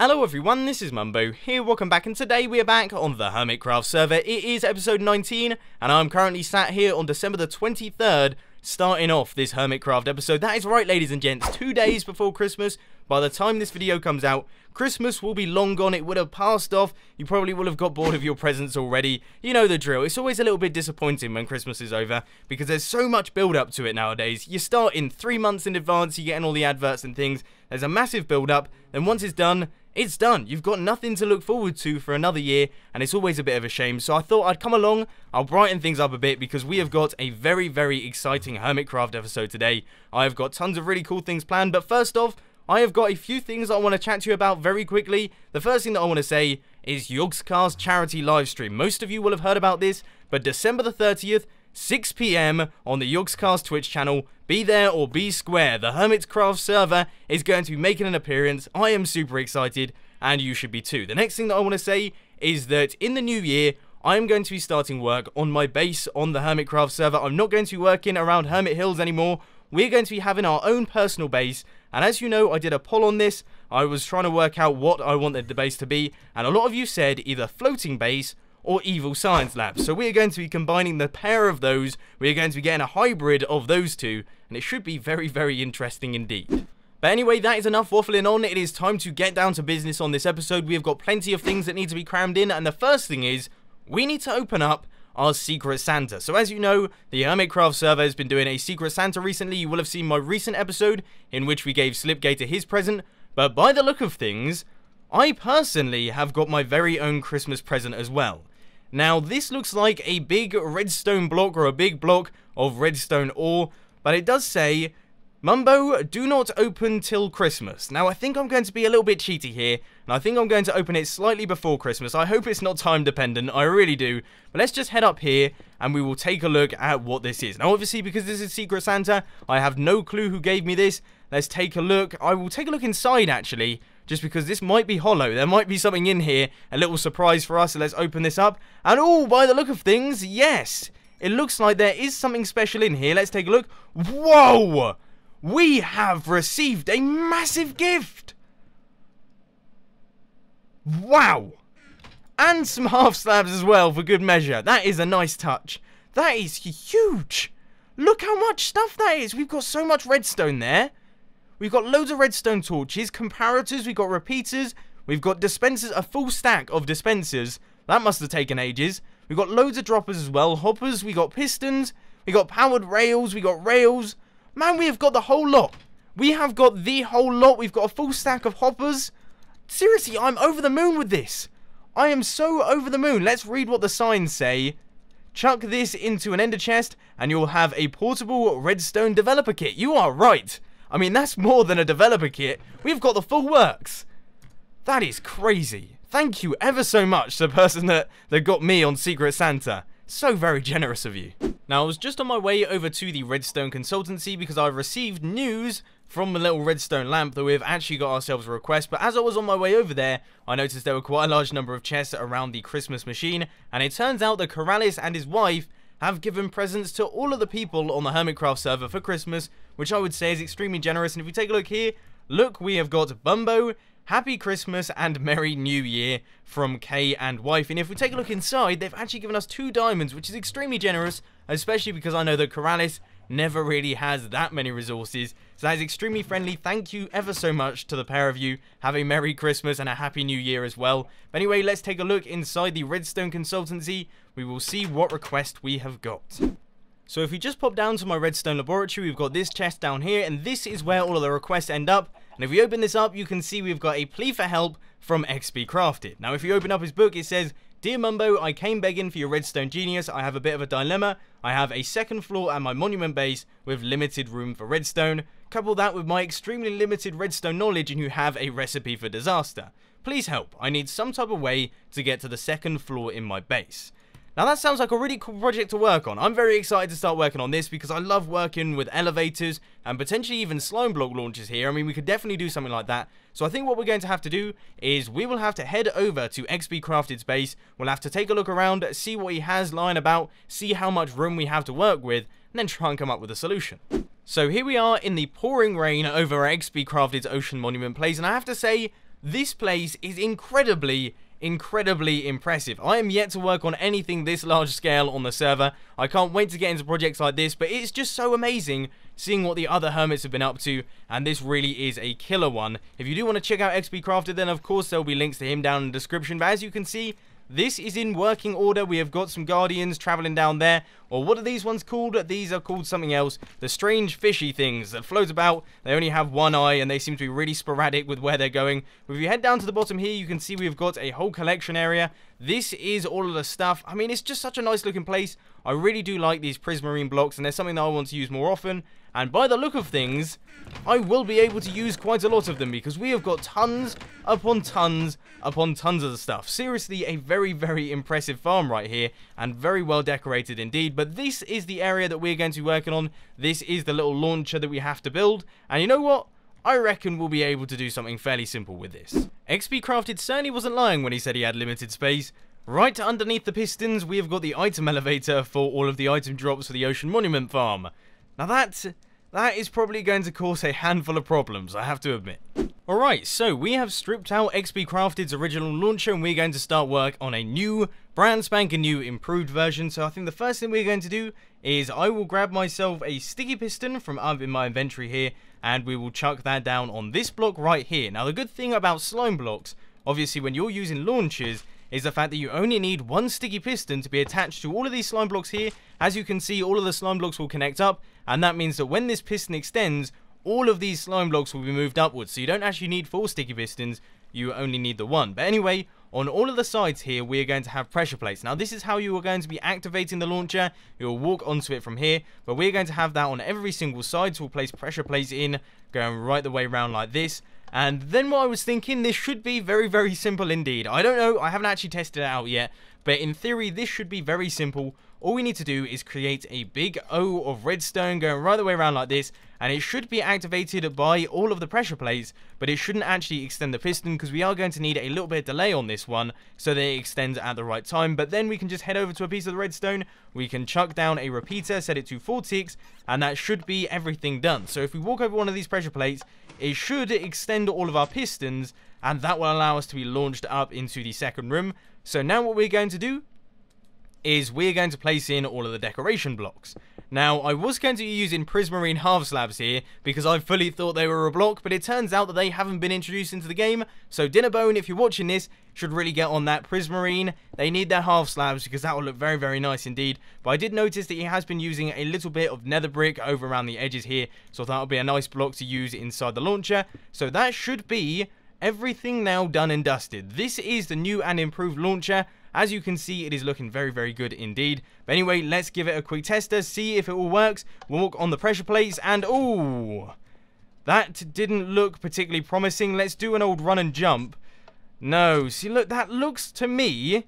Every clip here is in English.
Hello everyone, this is Mumbo here, welcome back, and today we are back on the Hermitcraft server. It is episode 19, and I'm currently sat here on December the 23rd, starting off this Hermitcraft episode. That is right, ladies and gents, 2 days before Christmas. By the time this video comes out, Christmas will be long gone, it would have passed off, you probably will have got bored of your presents already. You know the drill, it's always a little bit disappointing when Christmas is over, because there's so much build up to it nowadays. You start in 3 months in advance, you're getting all the adverts and things, there's a massive build up, then once it's done, you've got nothing to look forward to for another year, and it's always a bit of a shame. So I thought I'd come along, I'll brighten things up a bit, because we have got a very, very exciting Hermitcraft episode today. I have got tons of really cool things planned, but first off, I have got a few things I want to chat to you about very quickly. The first thing that I want to say is Yogscast charity livestream. Most of you will have heard about this, but December the 30th, 6 PM on the Yogscast Twitch channel. Be there or be square. The Hermitcraft server is going to be making an appearance. I am super excited, and you should be too. The next thing that I want to say is that in the new year, I am going to be starting work on my base on the Hermitcraft server. I'm not going to be working around Hermit Hills anymore. We're going to be having our own personal base, and as you know, I did a poll on this. I was trying to work out what I wanted the base to be, and a lot of you said either floating base or evil science lab. So we are going to be combining the pair of those. We are going to be getting a hybrid of those two, and it should be very, very interesting indeed. But anyway, that is enough waffling on. It is time to get down to business on this episode. We have got plenty of things that need to be crammed in, and the first thing is we need to open up our Secret Santa. So as you know, the Hermitcraft server has been doing a Secret Santa recently. You will have seen my recent episode in which we gave Slipgator his present, but by the look of things, I personally have got my very own Christmas present as well. Now, this looks like a big redstone block, or a big block of redstone ore, but it does say, Mumbo, do not open till Christmas. Now, I think I'm going to be a little bit cheaty here, and I think I'm going to open it slightly before Christmas. I hope it's not time dependent, I really do. But let's just head up here, and we will take a look at what this is. Now, obviously, because this is Secret Santa, I have no clue who gave me this. Let's take a look. I will take a look inside, actually, just because this might be hollow. There might be something in here, a little surprise for us, so let's open this up. And oh, by the look of things, yes! It looks like there is something special in here. Let's take a look. Whoa! We have received a massive gift! Wow! And some half slabs as well, for good measure. That is a nice touch. That is huge! Look how much stuff that is! We've got so much redstone there. We've got loads of redstone torches, comparators, we've got repeaters, we've got dispensers, a full stack of dispensers. That must have taken ages. We've got loads of droppers as well, hoppers, we got pistons, we got powered rails, we got rails. Man, we have got the whole lot. We have got the whole lot. We've got a full stack of hoppers. Seriously, I'm over the moon with this. I am so over the moon. Let's read what the signs say. Chuck this into an ender chest and you'll have a portable redstone developer kit. You are right. I mean, that's more than a developer kit. We've got the full works. That is crazy. Thank you ever so much to the person that got me on Secret Santa. So very generous of you. Now, I was just on my way over to the Redstone Consultancy because I've received news from the little redstone lamp that we've actually got ourselves a request. But as I was on my way over there, I noticed there were quite a large number of chests around the Christmas machine. And it turns out that Corrales and his wife have given presents to all of the people on the Hermitcraft server for Christmas, which I would say is extremely generous. And if we take a look here, look, we have got Bumbo, Happy Christmas and Merry New Year from Kay and wife. And if we take a look inside, they've actually given us 2 diamonds, which is extremely generous, especially because I know that Corrales never really has that many resources. So that is extremely friendly. Thank you ever so much to the pair of you. Have a Merry Christmas and a Happy New Year as well. But anyway, let's take a look inside the Redstone Consultancy. We will see what request we have got. So if we just pop down to my redstone laboratory, we've got this chest down here, and this is where all of the requests end up. And if we open this up, you can see we've got a plea for help from XPcrafted. Now, if you open up his book, it says, Dear Mumbo, I came begging for your redstone genius. I have a bit of a dilemma. I have a 2nd floor at my monument base with limited room for redstone. Couple that with my extremely limited redstone knowledge and you have a recipe for disaster. Please help. I need some type of way to get to the 2nd floor in my base. Now that sounds like a really cool project to work on. I'm very excited to start working on this because I love working with elevators and potentially even slime block launchers here. I mean, we could definitely do something like that. So I think what we're going to have to do is we will have to head over to XPcrafted's base. We'll have to take a look around, see what he has lying about, see how much room we have to work with, and then try and come up with a solution. So here we are in the pouring rain over at XPcrafted's Ocean Monument Place, and I have to say, this place is incredibly impressive. I am yet to work on anything this large scale on the server. I can't wait to get into projects like this, but it's just so amazing seeing what the other hermits have been up to, and this really is a killer one. If you do want to check out Hermitcraft, then of course there will be links to him down in the description, but as you can see, this is in working order. We have got some guardians traveling down there, or what are these ones called? These are called something else. The strange fishy things that float about. They only have one eye and they seem to be really sporadic with where they're going. But if you head down to the bottom here, you can see we've got a whole collection area. This is all of the stuff. I mean, it's just such a nice looking place. I really do like these prismarine blocks, and they're something that I want to use more often. And by the look of things, I will be able to use quite a lot of them, because we have got tons upon tons upon tons of the stuff. Seriously, a very impressive farm right here, and very well decorated indeed. But this is the area that we're going to be working on. This is the little launcher that we have to build, and you know what? I reckon we'll be able to do something fairly simple with this. Hermitcraft certainly wasn't lying when he said he had limited space. Right underneath the pistons, we have got the item elevator for all of the item drops for the Ocean Monument farm. Now that is probably going to cause a handful of problems, I have to admit. Alright, so we have stripped out Hermitcrafted's original launcher, and we're going to start work on a new, brand spanking new, improved version. So I think the first thing we're going to do is I will grab myself a sticky piston from up in my inventory here, and we will chuck that down on this block right here. Now the good thing about slime blocks, obviously when you're using launchers, is the fact that you only need one sticky piston to be attached to all of these slime blocks here. As you can see, all of the slime blocks will connect up, and that means that when this piston extends, all of these slime blocks will be moved upwards. So you don't actually need 4 sticky pistons, you only need the 1. But anyway, on all of the sides here, we are going to have pressure plates. Now this is how you are going to be activating the launcher. You'll walk onto it from here, but we're going to have that on every single side. So we'll place pressure plates in, going right the way around like this. And then what I was thinking, this should be very simple indeed. I don't know, I haven't actually tested it out yet, but in theory this should be very simple. All we need to do is create a big O of redstone going right the way around like this, and it should be activated by all of the pressure plates, but it shouldn't actually extend the piston, because we are going to need a little bit of delay on this one so that it extends at the right time. But then we can just head over to a piece of the redstone, we can chuck down a repeater, set it to 4 ticks, and that should be everything done. So if we walk over one of these pressure plates, it should extend all of our pistons, and that will allow us to be launched up into the second room. So now what we're going to do is we're going to place in all of the decoration blocks. Now, I was going to be using prismarine half slabs here because I fully thought they were a block, but it turns out that they haven't been introduced into the game. So Dinnerbone, if you're watching this, should really get on that prismarine. They need their half slabs because that will look very nice indeed. But I did notice that he has been using a little bit of nether brick over around the edges here, so that would be a nice block to use inside the launcher. So that should be everything now done and dusted. This is the new and improved launcher. As you can see, it is looking very good indeed. But anyway, let's give it a quick tester, see if it all works. Walk on the pressure plates, and ooh, that didn't look particularly promising. Let's do an old run and jump. No, see, look, that looks to me,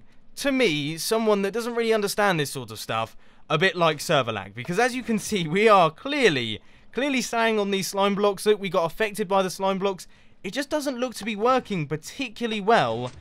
someone that doesn't really understand this sort of stuff, a bit like server lag. Because as you can see, we are clearly staying on these slime blocks. Look, we got affected by the slime blocks. It just doesn't look to be working particularly well.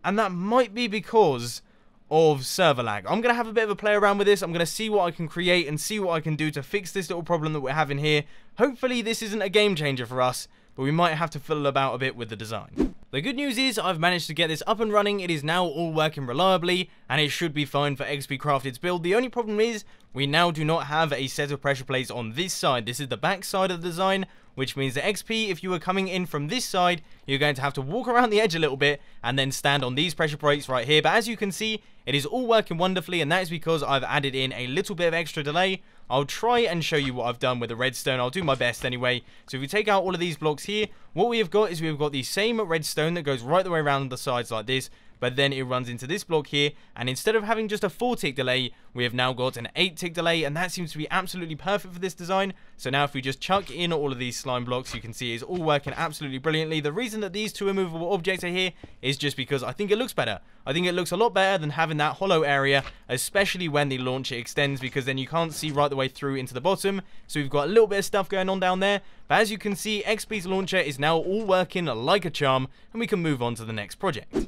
And that might be because of server lag. I'm going to have a bit of a play around with this. I'm going to see what I can create and see what I can do to fix this little problem that we're having here. Hopefully this isn't a game changer for us, but we might have to fiddle about a bit with the design. The good news is I've managed to get this up and running. It is now all working reliably, and it should be fine for Hermitcrafted's build. The only problem is we now do not have a set of pressure plates on this side. This is the back side of the design, which means that XP, if you were coming in from this side, you're going to have to walk around the edge a little bit and then stand on these pressure plates right here. But as you can see, it is all working wonderfully, and that is because I've added in a little bit of extra delay. I'll try and show you what I've done with the redstone. I'll do my best anyway. So if we take out all of these blocks here, what we have got is we've got the same redstone that goes right the way around the sides like this, but then it runs into this block here, and instead of having just a 4-tick delay, we have now got an 8-tick delay, and that seems to be absolutely perfect for this design. So now if we just chuck in all of these slime blocks, you can see it's all working absolutely brilliantly. The reason that these two immovable objects are here is just because I think it looks better. I think it looks a lot better than having that hollow area, especially when the launcher extends, because then you can't see right the way through into the bottom. So we've got a little bit of stuff going on down there, but as you can see, XP's launcher is now all working like a charm, and we can move on to the next project.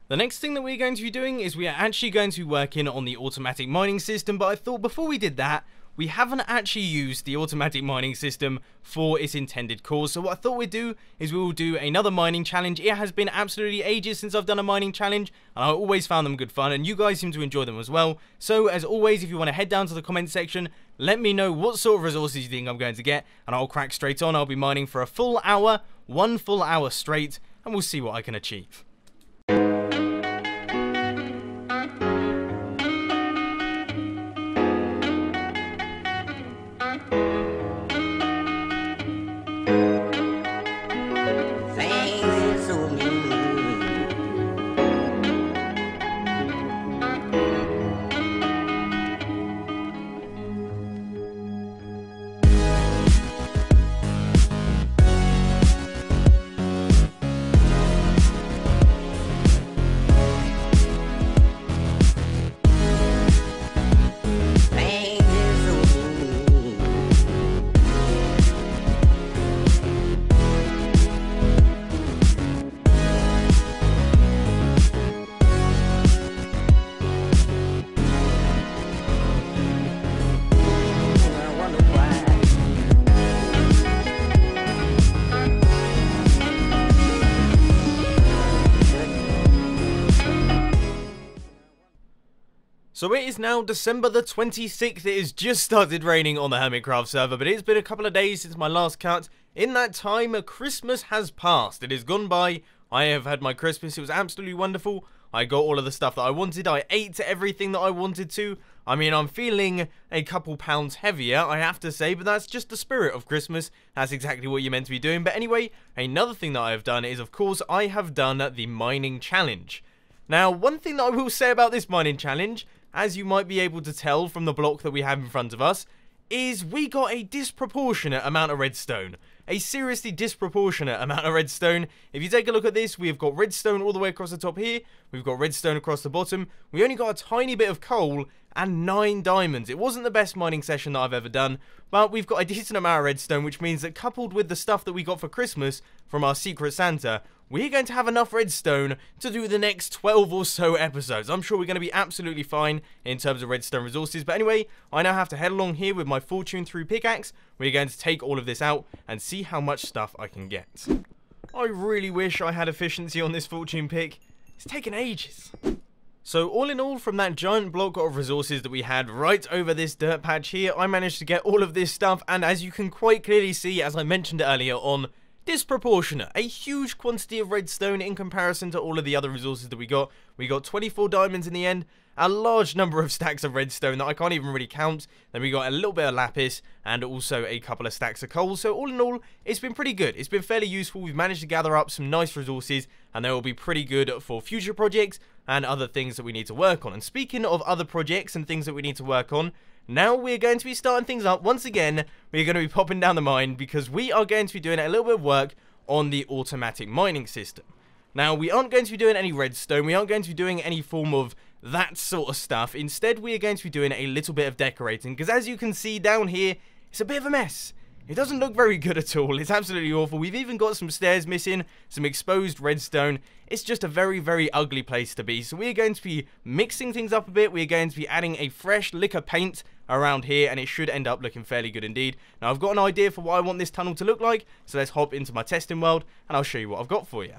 The next thing that we're going to be doing is we are actually going to be working on the automatic mining system, but I thought before we did that, we haven't actually used the automatic mining system for its intended cause. So what I thought we'd do is we will do another mining challenge. It has been absolutely ages since I've done a mining challenge, and I always found them good fun, and you guys seem to enjoy them as well. So as always, if you want to head down to the comment section, let me know what sort of resources you think I'm going to get, and I'll crack straight on. I'll be mining for a full hour, 1 full hour straight, and we'll see what I can achieve. So it is now December the 26th, it has just started raining on the Hermitcraft server, but it's been a couple of days since my last cut. In that time, Christmas has passed, it has gone by, I have had my Christmas, it was absolutely wonderful. I got all of the stuff that I wanted, I ate everything that I wanted to. I mean, I'm feeling a couple pounds heavier, I have to say, but that's just the spirit of Christmas. That's exactly what you're meant to be doing. But anyway, another thing that I have done is, of course, I have done the mining challenge. Now, one thing that I will say about this mining challenge, as you might be able to tell from the block that we have in front of us, is we got a disproportionate amount of redstone. A seriously disproportionate amount of redstone. If you take a look at this, we have got redstone all the way across the top here. We've got redstone across the bottom. We only got a tiny bit of coal and 9 diamonds. It wasn't the best mining session that I've ever done, but we've got a decent amount of redstone, which means that coupled with the stuff that we got for Christmas from our Secret Santa, we're going to have enough redstone to do the next 12 or so episodes. I'm sure we're going to be absolutely fine in terms of redstone resources. But anyway, I now have to head along here with my fortune through pickaxe. We're going to take all of this out and see how much stuff I can get. I really wish I had efficiency on this fortune pick. It's taken ages. So all in all, from that giant block of resources that we had right over this dirt patch here, I managed to get all of this stuff. And as you can quite clearly see, as I mentioned earlier on, disproportionate. A huge quantity of redstone in comparison to all of the other resources that we got. We got 24 diamonds in the end, a large number of stacks of redstone that I can't even really count. Then we got a little bit of lapis and also a couple of stacks of coal. So all in all, it's been pretty good. It's been fairly useful. We've managed to gather up some nice resources and they will be pretty good for future projects and other things that we need to work on. And speaking of other projects and things that we need to work on, now we're going to be starting things up. Once again, we're going to be popping down the mine because we are going to be doing a little bit of work on the automatic mining system. Now, we aren't going to be doing any redstone. We aren't going to be doing any form of that sort of stuff. Instead, we are going to be doing a little bit of decorating because as you can see down here, it's a bit of a mess. It doesn't look very good at all. It's absolutely awful. We've even got some stairs missing, some exposed redstone. It's just a very, very ugly place to be. So we're going to be mixing things up a bit. We're going to be adding a fresh lick of paint around here, and it should end up looking fairly good indeed. Now, I've got an idea for what I want this tunnel to look like, so let's hop into my testing world, and I'll show you what I've got for you.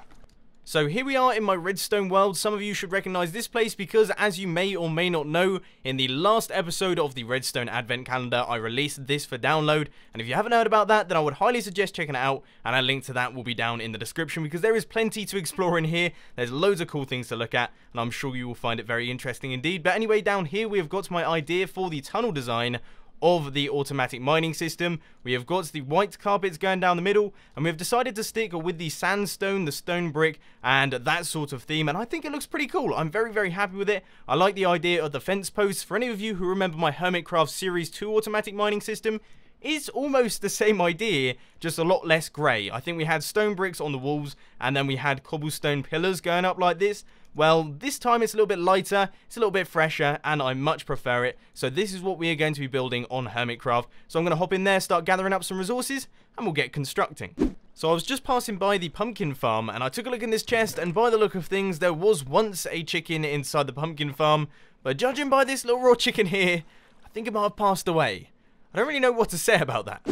So here we are in my Redstone World. Some of you should recognize this place because, as you may or may not know, in the last episode of the Redstone Advent Calendar, I released this for download. And if you haven't heard about that, then I would highly suggest checking it out. And a link to that will be down in the description because there is plenty to explore in here. There's loads of cool things to look at, and I'm sure you will find it very interesting indeed. But anyway, down here we have got my idea for the tunnel design of the automatic mining system. We have got the white carpets going down the middle, and we've decided to stick with the sandstone, the stone brick, and that sort of theme, and I think it looks pretty cool. I'm very, very happy with it. I like the idea of the fence posts. For any of you who remember my Hermitcraft Series 2 automatic mining system, it's almost the same idea, just a lot less grey. I think we had stone bricks on the walls, and then we had cobblestone pillars going up like this. Well, this time it's a little bit lighter, it's a little bit fresher, and I much prefer it. So this is what we are going to be building on Hermitcraft. So I'm going to hop in there, start gathering up some resources, and we'll get constructing. So I was just passing by the pumpkin farm, and I took a look in this chest, and by the look of things, there was once a chicken inside the pumpkin farm. But judging by this little raw chicken here, I think it might have passed away. I don't really know what to say about that.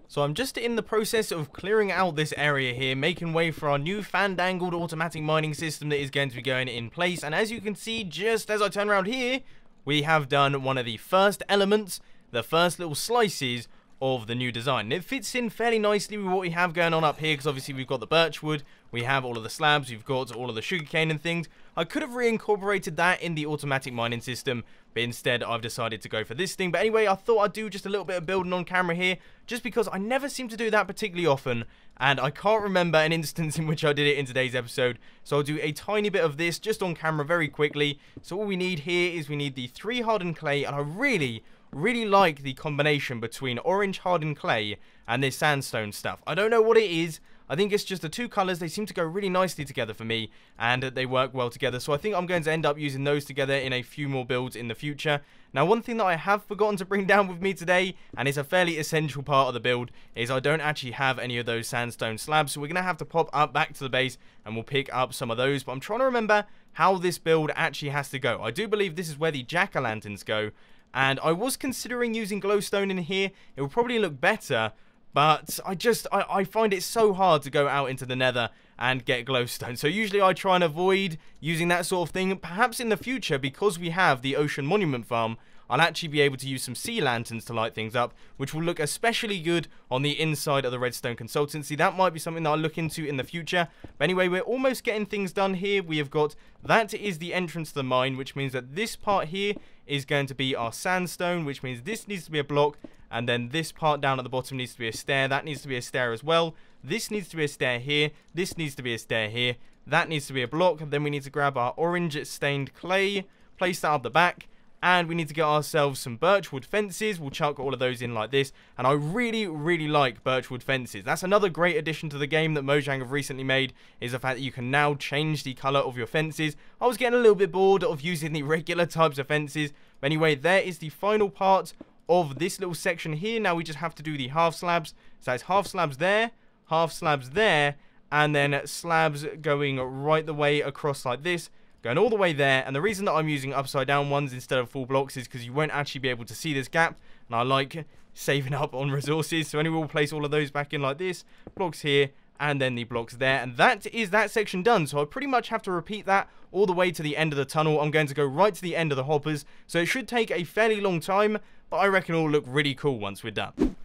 So I'm just in the process of clearing out this area here, making way for our new fan-dangled automatic mining system that is going to be going in place. And as you can see, just as I turn around here, we have done one of the first elements, the first little slices of the new design. It fits in fairly nicely with what we have going on up here, because obviously we've got the birch wood, we have all of the slabs, we've got all of the sugarcane and things. I could have reincorporated that in the automatic mining system, but instead I've decided to go for this thing. But anyway, I thought I'd do just a little bit of building on camera here, just because I never seem to do that particularly often, and I can't remember an instance in which I did it in today's episode. So I'll do a tiny bit of this just on camera very quickly. So all we need here is we need the 3 hardened clay, and I really like the combination between orange hardened clay and this sandstone stuff. I don't know what it is. I think it's just the 2 colors. They seem to go really nicely together for me, and they work well together. So I think I'm going to end up using those together in a few more builds in the future. Now, one thing that I have forgotten to bring down with me today, and it's a fairly essential part of the build, is I don't actually have any of those sandstone slabs. So we're going to have to pop up back to the base, and we'll pick up some of those. But I'm trying to remember how this build actually has to go. I do believe this is where the jack-o'-lanterns go. And I was considering using glowstone in here. It would probably look better, but I find it so hard to go out into the nether and get glowstone. So usually I try and avoid using that sort of thing. Perhaps in the future, because we have the ocean monument farm, I'll actually be able to use some sea lanterns to light things up, which will look especially good on the inside of the Redstone Consultancy. That might be something that I'll look into in the future. But anyway, we're almost getting things done here. We have got, that is the entrance to the mine, which means that this part here is going to be our sandstone, which means this needs to be a block, and then this part down at the bottom needs to be a stair. That needs to be a stair as well. This needs to be a stair here. This needs to be a stair here. That needs to be a block. Then we need to grab our orange stained clay, place that up the back, and we need to get ourselves some birchwood fences. We'll chuck all of those in like this. And I really like birchwood fences. That's another great addition to the game that Mojang have recently made, is the fact that you can now change the color of your fences. I was getting a little bit bored of using the regular types of fences. But anyway, there is the final part of this little section here. Now we just have to do the half slabs. So it's half slabs there, and then slabs going right the way across like this, going all the way there. And the reason that I'm using upside down ones instead of full blocks is because you won't actually be able to see this gap, and I like saving up on resources. So anyway, we'll place all of those back in like this, blocks here, and then the blocks there, and that is that section done. So I pretty much have to repeat that all the way to the end of the tunnel. I'm going to go right to the end of the hoppers, so it should take a fairly long time, but I reckon it'll look really cool once we're done.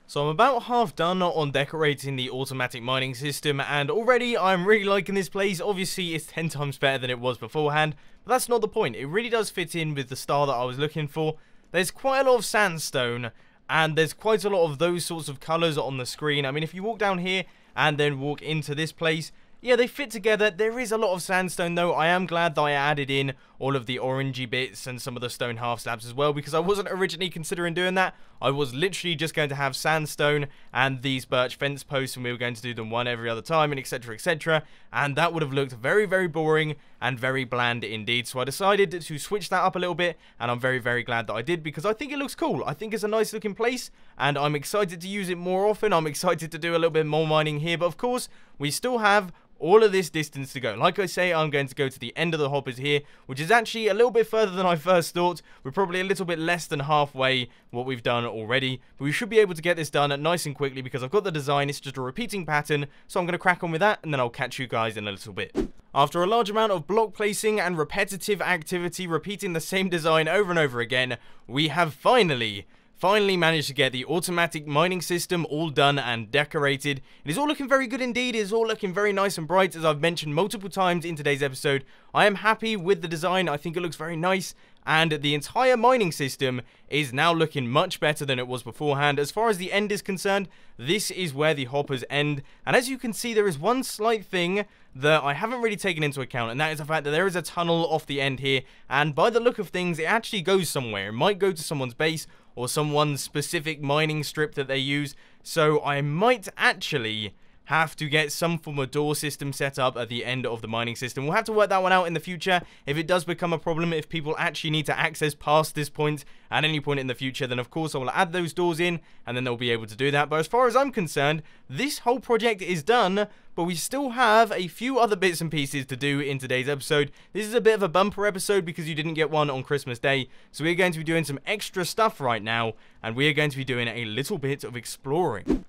So I'm about half done on decorating the automatic mining system, and already I'm really liking this place. Obviously it's 10 times better than it was beforehand, but that's not the point. It really does fit in with the style that I was looking for. There's quite a lot of sandstone, and there's quite a lot of those sorts of colours on the screen. I mean, if you walk down here and then walk into this place, yeah, they fit together. There is a lot of sandstone though. I am glad that I added in all of the orangey bits and some of the stone half slabs as well, because I wasn't originally considering doing that. I was literally just going to have sandstone and these birch fence posts, and we were going to do them one every other time, and etc, and that would have looked very boring and very bland indeed. So I decided to switch that up a little bit, and I'm very glad that I did, because I think it looks cool. I think it's a nice looking place, and I'm excited to use it more often. I'm excited to do a little bit more mining here, but of course we still have all of this distance to go. Like I say, I'm going to go to the end of the hoppers here, which is actually a little bit further than I first thought. We're probably a little bit less than halfway what we've done already, but we should be able to get this done nice and quickly because I've got the design. It's just a repeating pattern, so I'm going to crack on with that, and then I'll catch you guys in a little bit. After a large amount of block placing and repetitive activity, repeating the same design over and over again, we have finally managed to get the automatic mining system all done and decorated. It is all looking very good indeed. It is all looking very nice and bright, as I've mentioned multiple times in today's episode. I am happy with the design. I think it looks very nice, and the entire mining system is now looking much better than it was beforehand. As far as the end is concerned, this is where the hoppers end, and as you can see, there is one slight thing that I haven't really taken into account, and that is the fact that there is a tunnel off the end here, and by the look of things, it actually goes somewhere. It might go to someone's base or someone's specific mining strip that they use, so I might actually have to get some form of door system set up at the end of the mining system. We'll have to work that one out in the future. If it does become a problem, if people actually need to access past this point at any point in the future, then of course I will add those doors in, and then they'll be able to do that. But as far as I'm concerned, this whole project is done, but we still have a few other bits and pieces to do in today's episode. This is a bit of a bumper episode because you didn't get one on Christmas Day, so we're going to be doing some extra stuff right now, and we are going to be doing a little bit of exploring.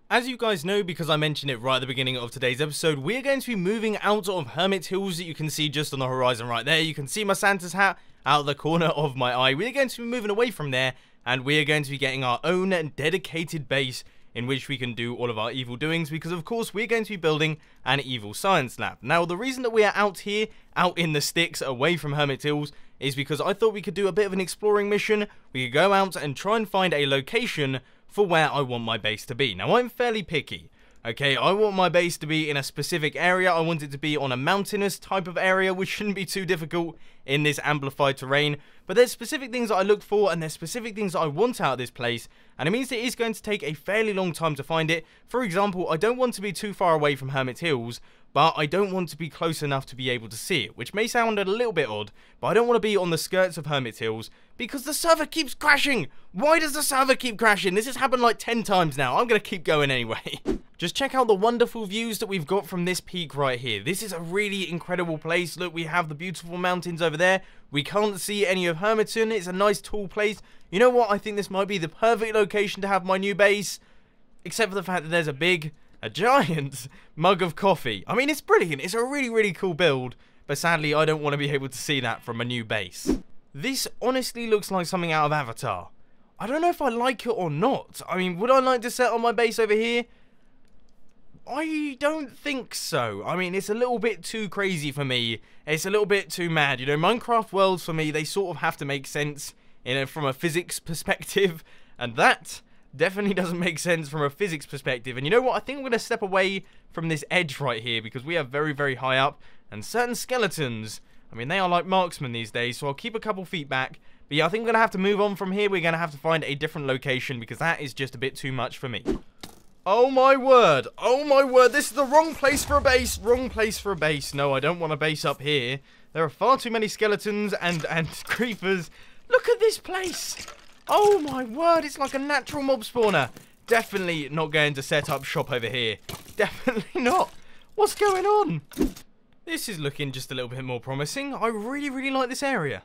As you guys know, because I mentioned it right at the beginning of today's episode, we're going to be moving out of Hermit Hills that you can see just on the horizon right there. You can see my Santa's hat out of the corner of my eye. We're going to be moving away from there, and we're going to be getting our own dedicated base in which we can do all of our evil doings, because of course we're going to be building an evil science lab. Now, the reason that we are out here, out in the sticks, away from Hermit Hills, is because I thought we could do a bit of an exploring mission. We could go out and try and find a location for where I want my base to be. Now, I'm fairly picky. Okay, I want my base to be in a specific area. I want it to be on a mountainous type of area, which shouldn't be too difficult in this amplified terrain. But there's specific things that I look for, and there's specific things that I want out of this place, and it means that it is going to take a fairly long time to find it. For example, I don't want to be too far away from Hermit Hills, but I don't want to be close enough to be able to see it, which may sound a little bit odd, but I don't want to be on the skirts of Hermit Hills, because the server keeps crashing! Why does the server keep crashing? This has happened like 10 times now. I'm going to keep going anyway. Just check out the wonderful views that we've got from this peak right here. This is a really incredible place. Look, we have the beautiful mountains over there. We can't see any of Hermiton. It's a nice tall place. You know what? I think this might be the perfect location to have my new base, except for the fact that there's a giant mug of coffee. I mean, it's brilliant. It's a really, really cool build, but sadly, I don't want to be able to see that from a new base. This honestly looks like something out of Avatar. I don't know if I like it or not. I mean, would I like to set on my base over here? I don't think so. I mean, it's a little bit too crazy for me. It's a little bit too mad. You know, Minecraft worlds for me, they sort of have to make sense from a physics perspective, and that definitely doesn't make sense from a physics perspective. And you know what? I think I'm going to step away from this edge right here, because we are very, very high up, and certain skeletons, I mean, they are like marksmen these days, so I'll keep a couple feet back. But yeah, I think we're going to have to move on from here. We're going to have to find a different location, because that is just a bit too much for me. Oh my word, this is the wrong place for a base, wrong place for a base. No, I don't want a base up here. There are far too many skeletons and creepers. Look at this place. Oh my word, it's like a natural mob spawner. Definitely not going to set up shop over here. Definitely not. What's going on? This is looking just a little bit more promising. I really, really like this area.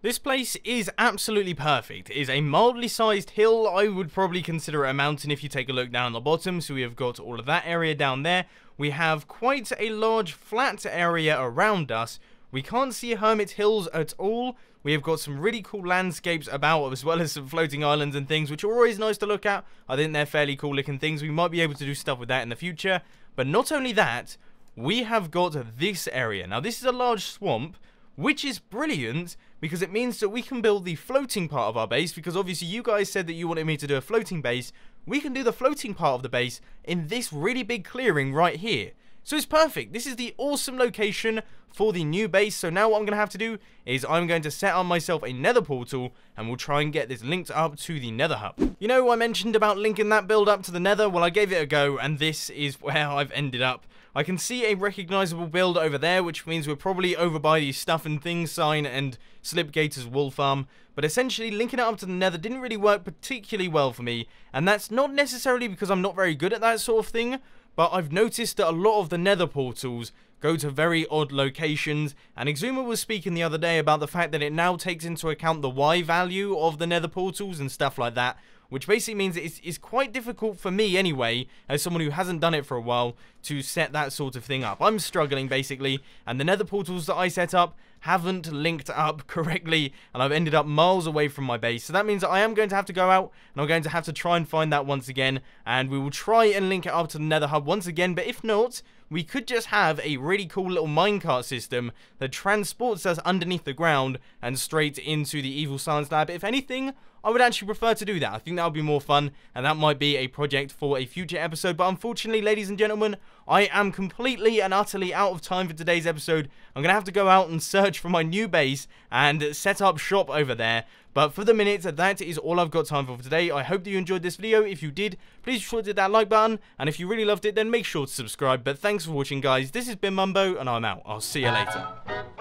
This place is absolutely perfect. It is a mildly sized hill. I would probably consider it a mountain if you take a look down the bottom. So we have got all of that area down there. We have quite a large flat area around us. We can't see Hermit Hills at all. We have got some really cool landscapes about, as well as some floating islands and things, which are always nice to look at. I think they're fairly cool looking things. We might be able to do stuff with that in the future. But not only that, we have got this area. Now, this is a large swamp, which is brilliant because it means that we can build the floating part of our base, because obviously you guys said that you wanted me to do a floating base. We can do the floating part of the base in this really big clearing right here. So it's perfect. This is the awesome location for the new base. So now what I'm going to have to do is I'm going to set up myself a nether portal, and we'll try and get this linked up to the nether hub. You know, I mentioned about linking that build up to the nether. Well, I gave it a go, and this is where I've ended up. I can see a recognizable build over there, which means we're probably over by the Stuff and Things sign and Slipgator's wool farm. But essentially, linking it up to the nether didn't really work particularly well for me. And that's not necessarily because I'm not very good at that sort of thing, but I've noticed that a lot of the nether portals go to very odd locations, and Exuma was speaking the other day about the fact that it now takes into account the Y value of the nether portals and stuff like that, which basically means it's quite difficult for me anyway, as someone who hasn't done it for a while, to set that sort of thing up. I'm struggling basically, and the nether portals that I set up haven't linked up correctly, and I've ended up miles away from my base. So that means that I am going to have to go out, and I'm going to have to try and find that once again, and we will try and link it up to the nether hub once again. But if not, we could just have a really cool little minecart system that transports us underneath the ground and straight into the evil science lab. If anything, I would actually prefer to do that. I think that would be more fun, and that might be a project for a future episode. But unfortunately, ladies and gentlemen, I am completely and utterly out of time for today's episode. I'm going to have to go out and search for my new base and set up shop over there. But for the minute, that is all I've got time for today. I hope that you enjoyed this video. If you did, please be sure to hit that like button, and if you really loved it, then make sure to subscribe. But thanks for watching, guys. This has been Mumbo, and I'm out. I'll see you later.